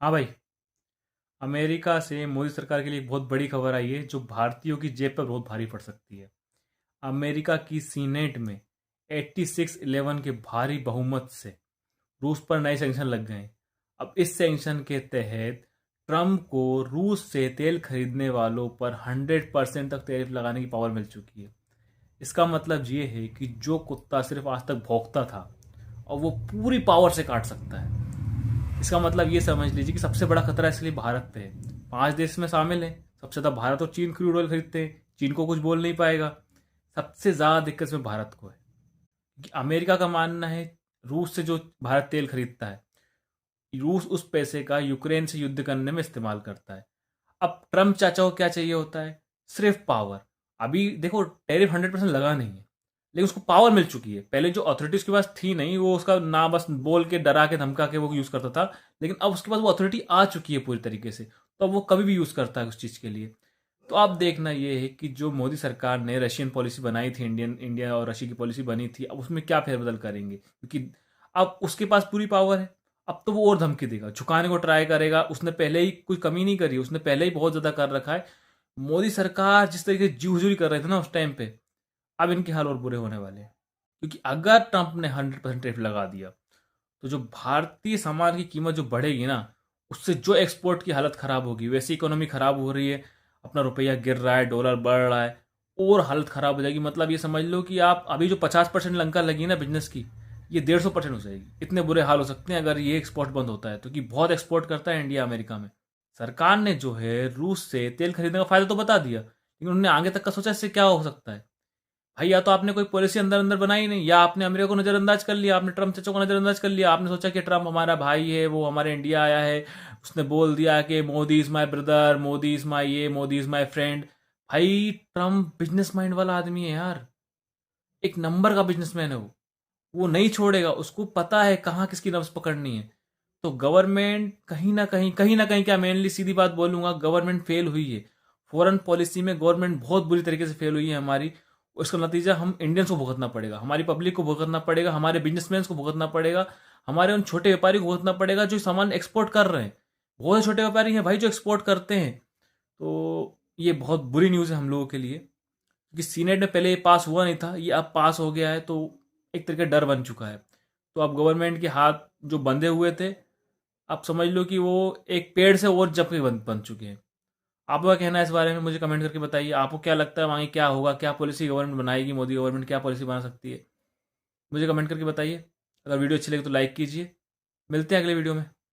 हाँ भाई। अमेरिका से मोदी सरकार के लिए एक बहुत बड़ी खबर आई है जो भारतीयों की जेब पर बहुत भारी पड़ सकती है। अमेरिका की सीनेट में 86-11 के भारी बहुमत से रूस पर नए सैंक्शन लग गए। अब इस सैंक्शन के तहत ट्रंप को रूस से तेल खरीदने वालों पर 100% तक टैरिफ लगाने की पावर मिल चुकी है। इसका मतलब ये है कि जो कुत्ता सिर्फ आज तक भौंकता था और वो पूरी पावर से काट सकता है। इसका मतलब ये समझ लीजिए कि सबसे बड़ा खतरा इसके लिए भारत पे है। 5 देश में शामिल है। सबसे ज़्यादा भारत और चीन क्रूड ऑयल खरीदते हैं। चीन को कुछ बोल नहीं पाएगा। सबसे ज़्यादा दिक्कत इसमें भारत को है कि अमेरिका का मानना है रूस से जो भारत तेल खरीदता है, रूस उस पैसे का यूक्रेन से युद्ध करने में इस्तेमाल करता है। अब ट्रम्प चाचा को क्या चाहिए होता है? सिर्फ पावर। अभी देखो, टैरिफ 100% लगा नहीं है, लेकिन उसको पावर मिल चुकी है। पहले जो अथॉरिटी उसके पास थी नहीं, वो उसका ना बस बोल के डरा के धमका के वो यूज़ करता था। लेकिन अब उसके पास वो अथॉरिटी आ चुकी है पूरी तरीके से, तो अब वो कभी भी यूज़ करता है उस चीज़ के लिए। तो अब देखना ये है कि जो मोदी सरकार ने रशियन पॉलिसी बनाई थी, इंडिया और रशिया की पॉलिसी बनी थी, अब उसमें क्या फेरबदल करेंगे, क्योंकि अब उसके पास पूरी पावर है। अब तो वो और धमकी देगा, झुकाने को ट्राई करेगा। उसने पहले ही कोई कमी नहीं करी, उसने पहले ही बहुत ज़्यादा कर रखा है। मोदी सरकार जिस तरीके से जी हुजूरी कर रहे थे ना उस टाइम पे, अब इनके हाल और बुरे होने वाले हैं। क्योंकि अगर ट्रंप ने 100% टैरिफ लगा दिया, तो जो भारतीय सामान की कीमत जो बढ़ेगी ना, उससे जो एक्सपोर्ट की हालत खराब होगी, वैसी इकोनॉमी खराब हो रही है, अपना रुपया गिर रहा है, डॉलर बढ़ रहा है, और हालत खराब हो जाएगी। मतलब ये समझ लो कि आप अभी जो 50% लंका लगी ना बिजनेस की, ये 150% हो जाएगी। इतने बुरे हाल हो सकते हैं अगर ये एक्सपोर्ट बंद होता है तो, कि बहुत एक्सपोर्ट करता है इंडिया अमेरिका में। सरकार ने जो है रूस से तेल खरीदने का फायदा तो बता दिया, लेकिन उन्होंने आगे तक का सोचा इससे क्या हो सकता है। भाई, या तो आपने कोई पॉलिसी अंदर अंदर बनाई नहीं, या आपने अमेरिका को नजरअंदाज कर लिया, आपने ट्रम्प चचा को नजरअंदाज कर लिया। आपने सोचा कि ट्रम्प हमारा भाई है, वो हमारे इंडिया आया है, उसने बोल दिया कि Modi is my brother, Modi is my ये, मोदी इज माई फ्रेंड। भाई, ट्रम्प बिजनेस माइंड वाला आदमी है यार। एक नंबर का बिजनेसमैन है वो नहीं छोड़ेगा। उसको पता है कहाँ किसकी नब्ज पकड़नी है। तो गवर्नमेंट कहीं ना कहीं क्या, मेनली सीधी बात बोलूंगा, गवर्नमेंट फेल हुई है। फॉरेन पॉलिसी में गवर्नमेंट बहुत बुरी तरीके से फेल हुई है हमारी। उसका नतीजा हम इंडियंस को भुगतना पड़ेगा, हमारी पब्लिक को भुगतना पड़ेगा, हमारे बिजनेसमैन को भुगतना पड़ेगा, हमारे उन छोटे व्यापारी को भुगतना पड़ेगा जो सामान एक्सपोर्ट कर रहे हैं। बहुत से छोटे व्यापारी हैं भाई जो एक्सपोर्ट करते हैं। तो ये बहुत बुरी न्यूज़ है हम लोगों के लिए, क्योंकि सीनेट में पहले ये पास हुआ नहीं था, ये अब पास हो गया है। तो एक तरीके डर बन चुका है। तो अब गवर्नमेंट के हाथ जो बंधे हुए थे, आप समझ लो कि वो एक पेड़ से और जब के बन चुके हैं। आपका कहना है इस बारे में मुझे कमेंट करके बताइए। आपको क्या लगता है वहाँ क्या होगा, क्या पॉलिसी गवर्नमेंट बनाएगी, मोदी गवर्नमेंट क्या पॉलिसी बना सकती है? मुझे कमेंट करके बताइए। अगर वीडियो अच्छी लगी तो लाइक कीजिए। मिलते हैं अगले वीडियो में।